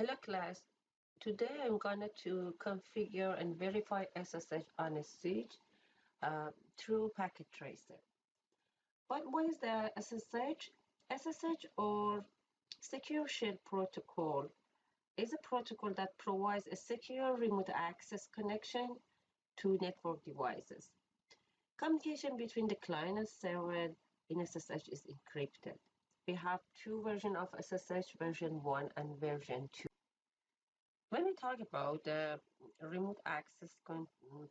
Hello class, today I'm going to configure and verify SSH on a switch through Packet Tracer. But what is the SSH? SSH or Secure Shell Protocol is a protocol that provides a secure remote access connection to network devices. Communication between the client and server in SSH is encrypted. We have two versions of SSH, version 1 and version 2. When we talk about the remote access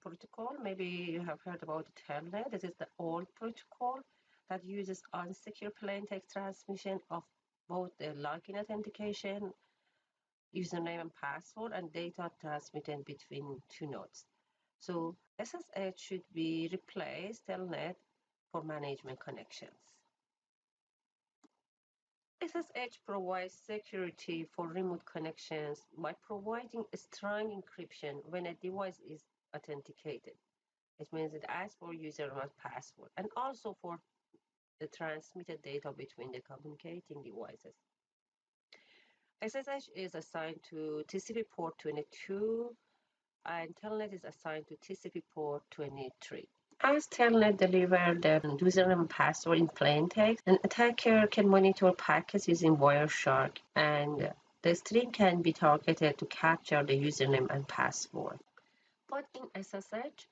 protocol, maybe you have heard about the Telnet. This is the old protocol that uses unsecure plain text transmission of both the login authentication, username and password, and data transmitted between two nodes. So SSH should be replaced Telnet for management connections. SSH provides security for remote connections by providing a strong encryption when a device is authenticated. It means it asks for username and password, and also for the transmitted data between the communicating devices. SSH is assigned to TCP port 22, and Telnet is assigned to TCP port 23. As Telnet delivers the username and password in plain text, an attacker can monitor packets using Wireshark, and the string can be targeted to capture the username and password. But in SSH,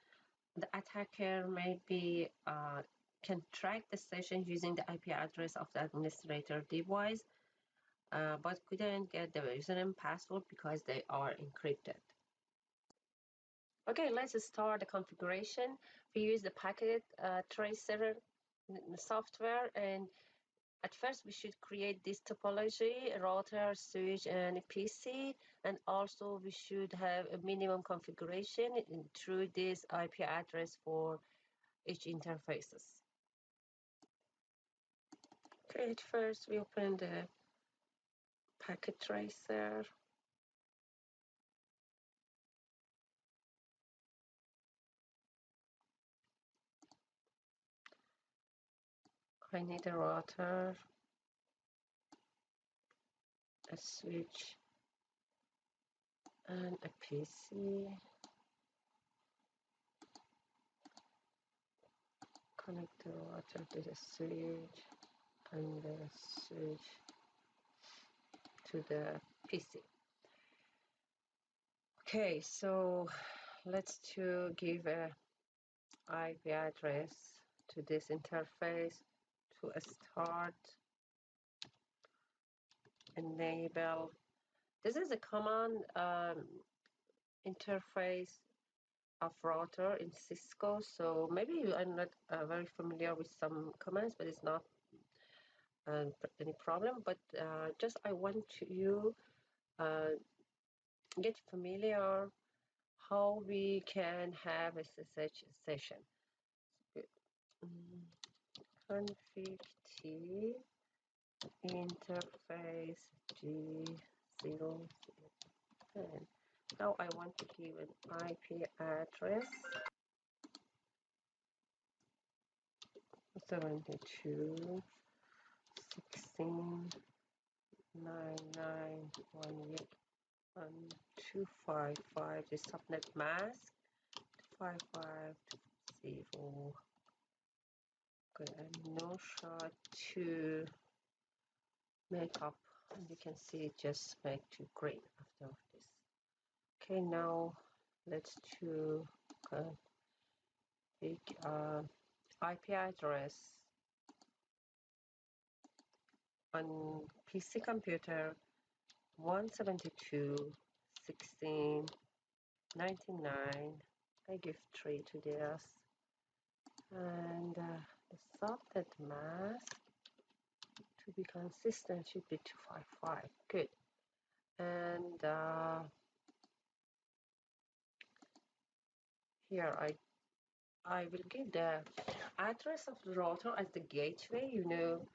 the attacker maybe can track the session using the IP address of the administrator device, but couldn't get the username and password because they are encrypted. Okay, let's start the configuration. We use the Packet Tracer software, and at first we should create this topology, router, switch, and PC, and also we should have a minimum configuration through this IP address for each interfaces. Okay, at first we open the Packet Tracer. I need a router, a switch, and a PC. Connect the router to the switch and the switch to the PC. Okay, so let's give a IP address to this interface to start enable. This is a common interface of router in Cisco, so maybe you are not very familiar with some commands, but it's not any problem. But just I want you get familiar how we can have a SSH session. Config T interface G0. Now I want to give an IP address 72 16 255. The subnet mask 5520. Good, and no shot to make up, and you can see it just make to green after this. Okay, now let's pick IP address on PC computer 172.16.99. I give 3 to this, and the subnet mask to be consistent should be 255. Good. And here I will give the address of the router as the gateway. You know,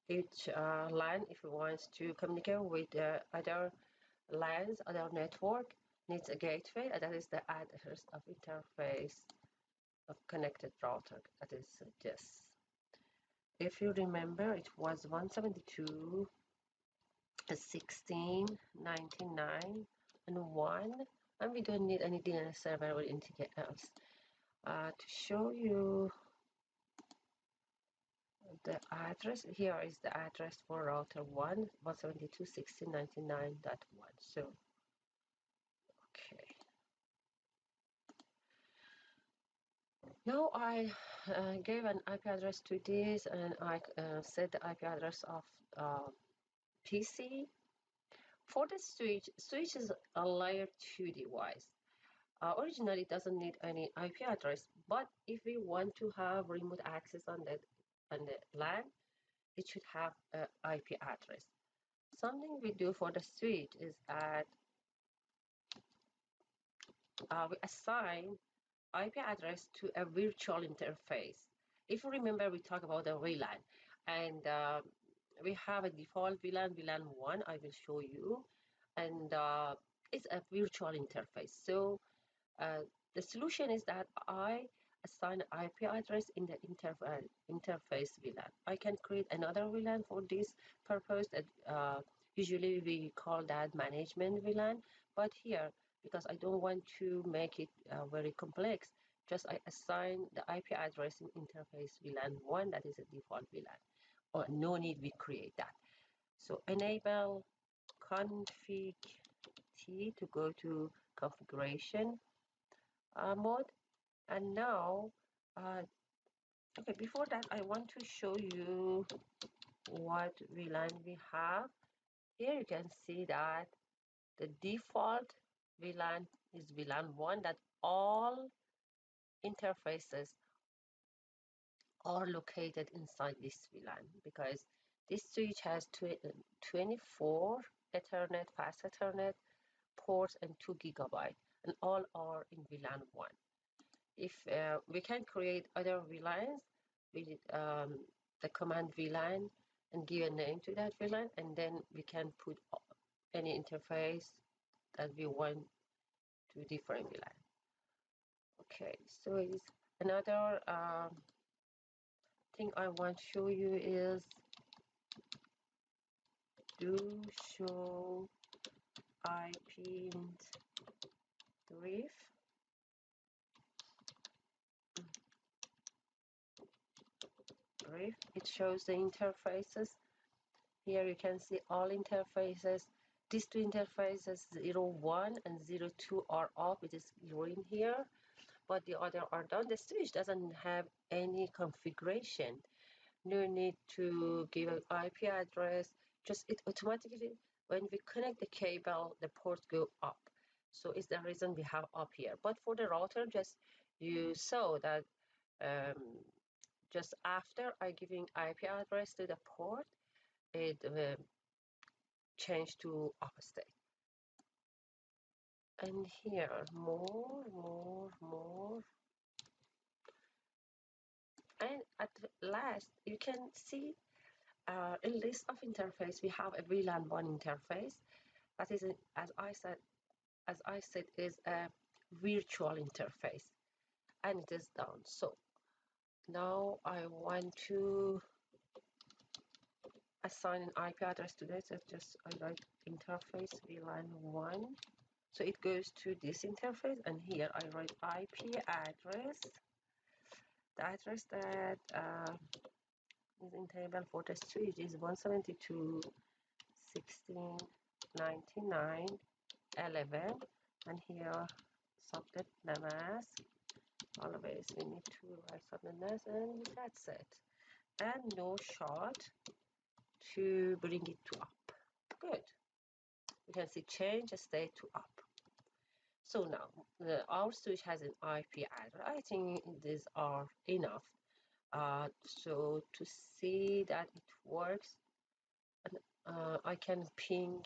each LAN, if it wants to communicate with other LANs, other network, needs a gateway, and that is the address of interface of connected router. That is this. If you remember, it was 172 16, 99, and 1, and we don't need any DNS server or anything else. To show you the address, here is the address for router 1, 172.16.99.1. So, okay. Now I gave an IP address to this, and I set the IP address of PC. For the switch is a layer 2 device. Originally, it doesn't need any IP address, but if we want to have remote access on the LAN, it should have an IP address. Something we do for the switch is that we assign IP address to a virtual interface. If you remember, we talked about the VLAN, and we have a default VLAN, VLAN 1, I will show you, and it's a virtual interface. So the solution is that I assign an IP address in the interface VLAN. I can create another VLAN for this purpose. That usually we call that management VLAN, but here, because I don't want to make it very complex, just I assign the IP address in interface VLAN 1, that is a default VLAN. Or no need we create that. So enable config T to go to configuration mode. And now, okay, before that, I want to show you what VLAN we have. Here you can see that the default VLAN is VLAN 1, that all interfaces are located inside this VLAN, because this switch has 24 Ethernet, fast Ethernet ports and 2 GB, and all are in VLAN 1. If we can create other VLANs with the command VLAN and give a name to that VLAN, and then we can put any interface that we want to different VLAN. Okay, so it's another thing I want to show you is do show IP brief. It shows the interfaces. Here you can see all interfaces. These two interfaces 01 and 02 are off, it is green here, but the other are down. The switch doesn't have any configuration. No need to give an IP address, just it automatically, when we connect the cable, the ports go up. So it's the reason we have up here. But for the router, just you saw that just after I giving IP address to the port, it changed to up state. And here more, and at last you can see a list of interface. We have a VLAN 1 interface that is, as I said, is a virtual interface, and it is done. So now I want to assign an IP address to this. So just I write interface VLAN 1. So it goes to this interface, and here I write IP address. The address that is in table for the switch is 172.16.99.11, and here subnet mask. Always we need to write subnet mask, and that's it. And no shot to bring it to up. Good. You can see change state to up. So now our switch has an IP address. I think these are enough. So to see that it works, I can ping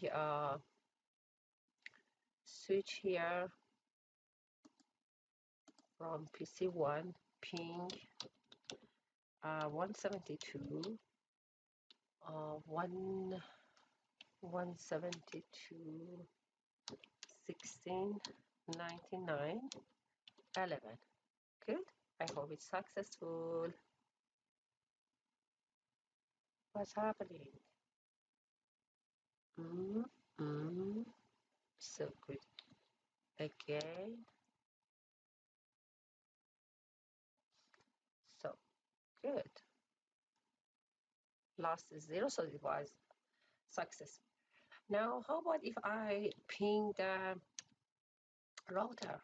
switch here from PC1, ping 172, 172, 16, 99, 11. Good. I hope it's successful. What's happening? So good. Again. So good. Last is 0, so it was success. Now, how about if I ping the router?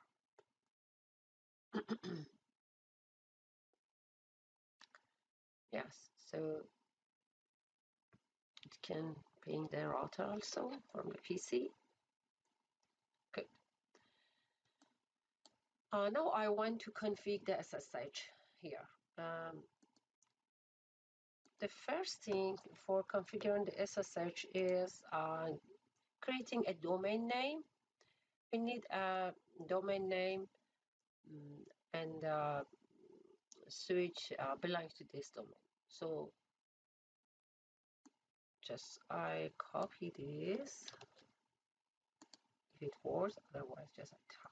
Yes, so it can ping the router also from the PC. Good. Now I want to configure the SSH here. The first thing for configuring the SSH is creating a domain name. We need a domain name and switch belongs to this domain. So just I copy this if it works, otherwise just I type.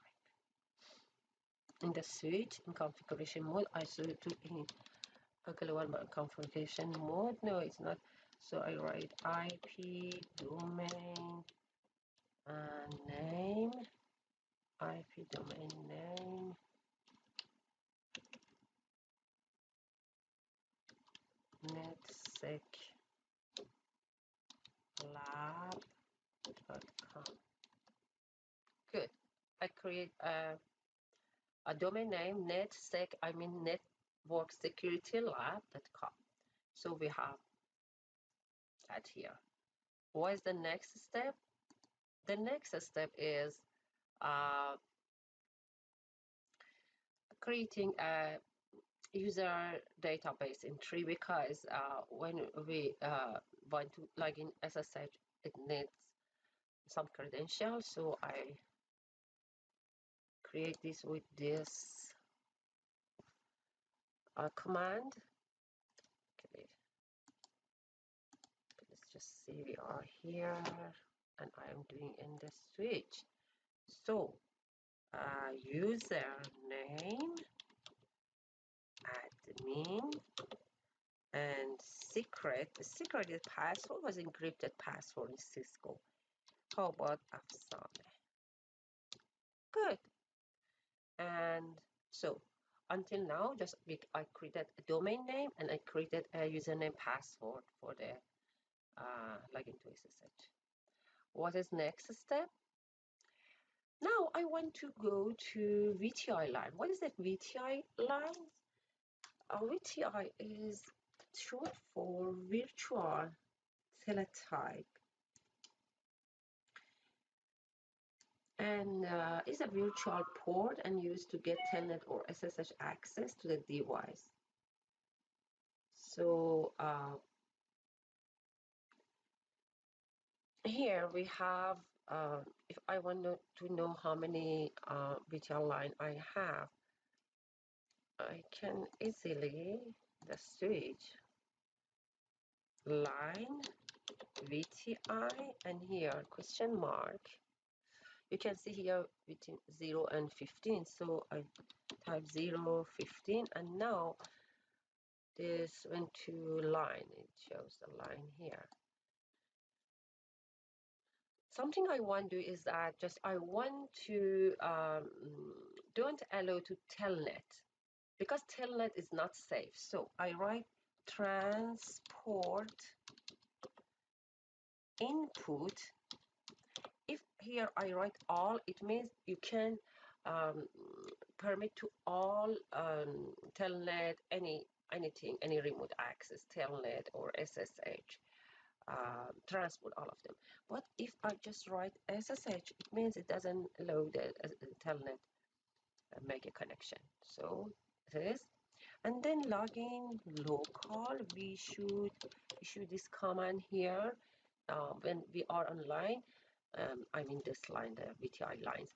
In the switch in configuration mode, I should do in a global configuration mode. No, it's not. So I write IP domain name, IP domain name, netseclab.com. Good. I create a domain name networksecurity.lab.com. So we have that here. What is the next step? The next step is uh, creating a user database entry because when we want to log in SSH, it needs some credentials. So I create this with this command. Okay, let's just see we are here and I am doing in the switch. So username admin and secret. The secret is password was encrypted password in Cisco. How about Afsane? Good. And so until now, just I created a domain name and I created a username password for the login to SSH. What is next step? Now I want to go to VTI line. What is that VTI line? VTI is short for virtual teletype and is a virtual port and used to get telnet or SSH access to the device. So here we have, if I want to know how many VTL line I have, I can easily the switch line VTI and here question mark. You can see here between 0 and 15. So I type 0, 15, and now this went to line. It shows the line here. Something I want to do is that just I want to don't allow to telnet because telnet is not safe. So I write transport input. If here I write all, it means you can permit to all telnet anything, any remote access, telnet or SSH. Transport all of them. But if I just write SSH, it means it doesn't allow the telnet make a connection. So this, and then login local. We should issue this command here when we are online. I mean this line, the VTI lines.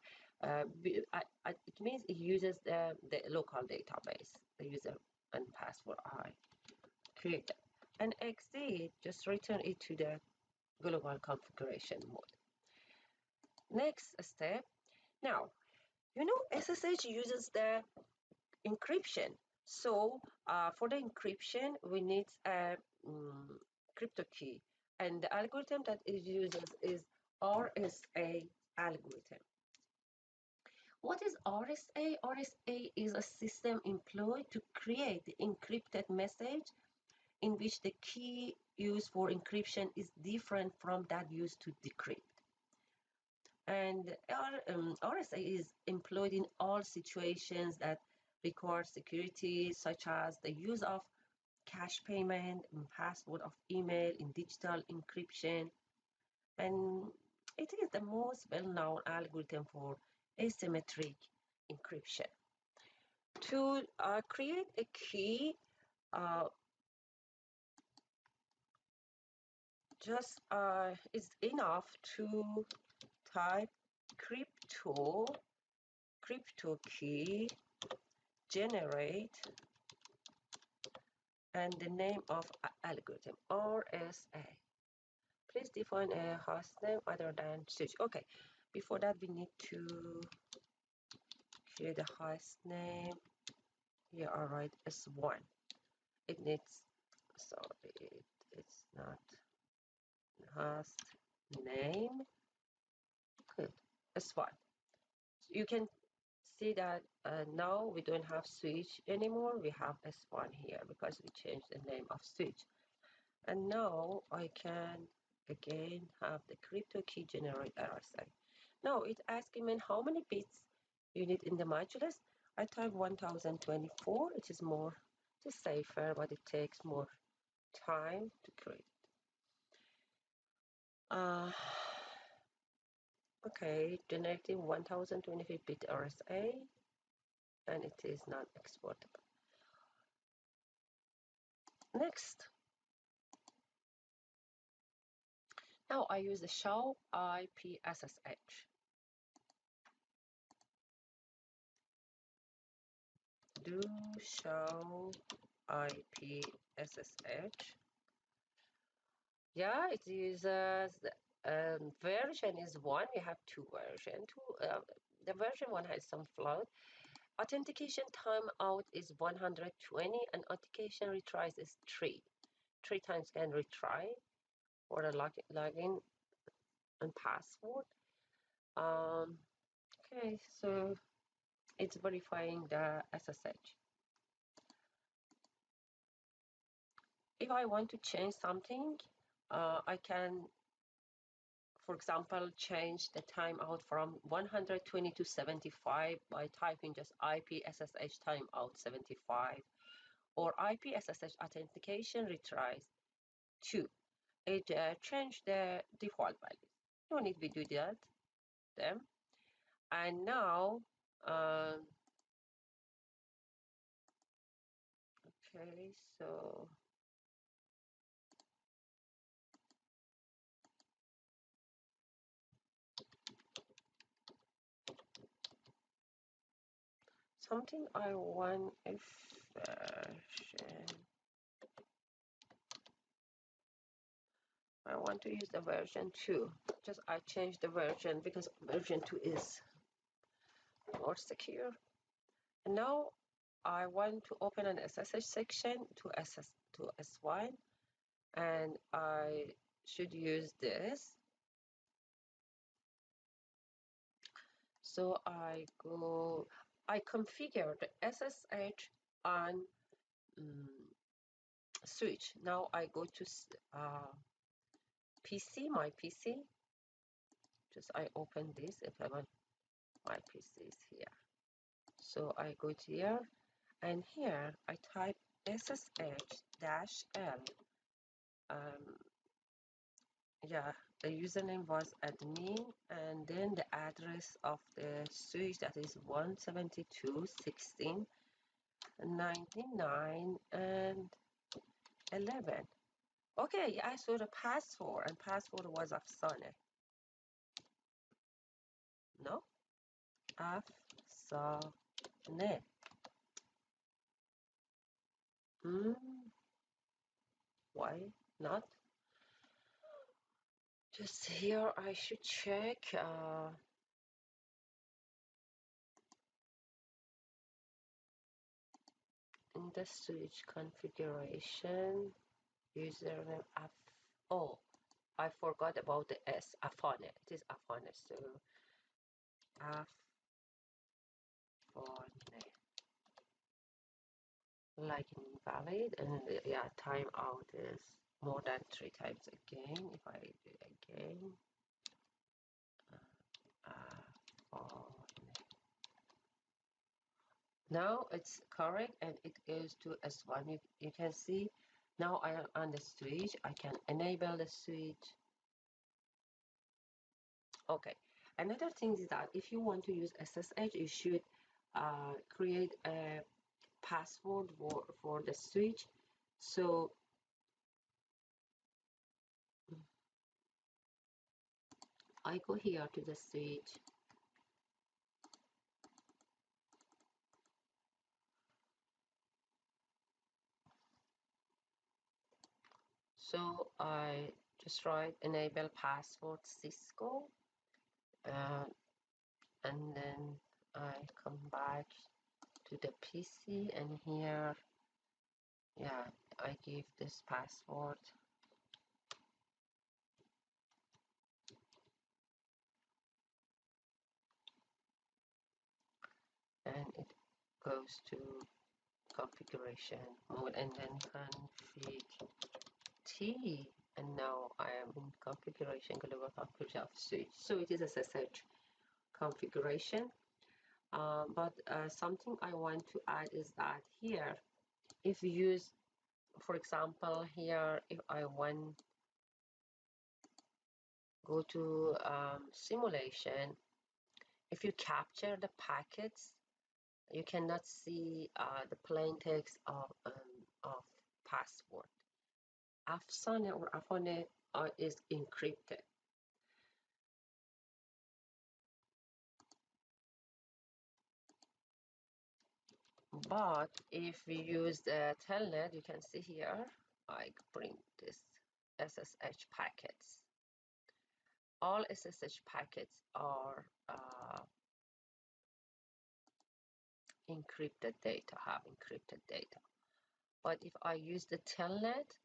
It means it uses the local database, the user and password I create, and exit. Just return it to the global configuration mode. Next step. Now, you know SSH uses the encryption. So for the encryption, we need a crypto key. And the algorithm that it uses is RSA algorithm. What is RSA? RSA is a system employed to create the encrypted message in which the key used for encryption is different from that used to decrypt. And RSA is employed in all situations that require security, such as the use of cash payment, password of email in digital encryption, and it is the most well-known algorithm for asymmetric encryption. To create a key, just it's enough to type crypto key generate and the name of algorithm RSA. Please define a host name other than switch. Okay, before that we need to create a host name. Here I write S1. It needs, sorry, it's not host name. Good, S1. You can see that now we don't have switch anymore. We have S1 here because we changed the name of switch. And now I can again have the crypto key generate RSA. Now it's asking me how many bits you need in the modulus. I type 1024, which is more, it's safer, but it takes more time to create. Okay, generating 1025-bit RSA, and it is not exportable. Next. Now I use the show IPSSH. Do show IPSSH. Yeah, it uses version is 1. We have 2 version. The version 1 has some flaws. Authentication timeout is 120 and authentication retries is 3. 3 times can retry for the login and password. Okay, so it's verifying the SSH. If I want to change something, I can, for example, change the timeout from 120 to 75 by typing just IPSSH timeout 75 or IPSSH authentication retries 2. It changed the default values. No need we do that. Them. And now, okay, so something I want if I want to use the version 2. Just I change the version because version 2 is more secure. And now I want to open an SSH section to S1, and I should use this. So I configure the SSH on switch. Now I go to my PC. Just I open this if I want my PC is here. So I go to here, and here I type SSH-L. Yeah, the username was admin, and then the address of the switch, that is 172.16.99 and 11. Okay, I saw the password, and password was Afsane. No, Afsane. Why not? Just here I should check. In the switch configuration, username I forgot about the S, Afane. It is Afane. So Afane. Like invalid, and yeah, timeout is more than 3 times again. If I do it again, now it's correct and it goes to S1. You can see now I am on the switch. I can enable the switch. Okay, another thing is that if you want to use SSH, you should create a password for the switch. So I go here to the switch. So I just write enable password Cisco, uh, and then I come back to the PC, and here, yeah, I give this password, and it goes to configuration mode, and then config T, and now I am in configuration, global configuration of switch. So it is SSH configuration. But something I want to add is that here, if you use, for example, here, if I want go to simulation, if you capture the packets, you cannot see the plain text of password. Afsane or Afone is encrypted. But if we use the telnet, you can see here, I bring this SSH packets. All SSH packets are encrypted data, have encrypted data. But if I use the telnet,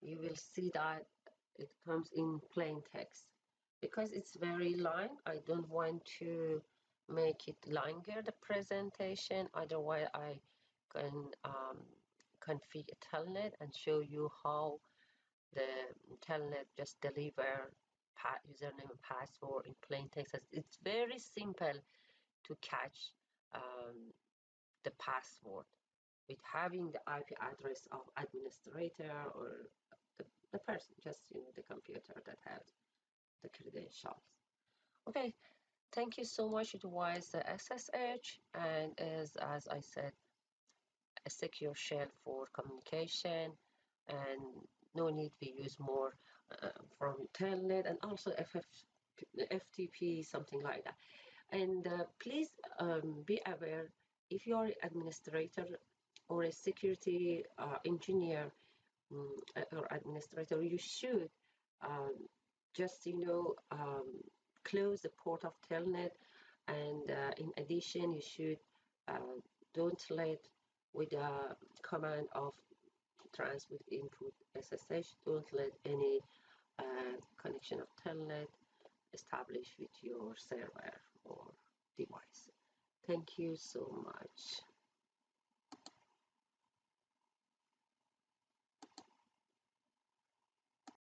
you will see that it comes in plain text. Because it's very long, I don't want to make it longer, the presentation. Otherwise, I can configure a telnet and show you how the telnet just deliver username and password in plain text. It's very simple to catch the password with having the IP address of administrator or the person, just the computer that has the credentials. Okay, thank you so much. It was the SSH, and as I said, a secure shell for communication, and no need to use more from telnet, and also FTP, something like that. And please be aware, if you are an administrator or a security engineer, or administrator, you should um, just close the port of telnet, and in addition you should don't let with a command of transmit input SSH, don't let any connection of telnet establish with your server or device. Thank you so much.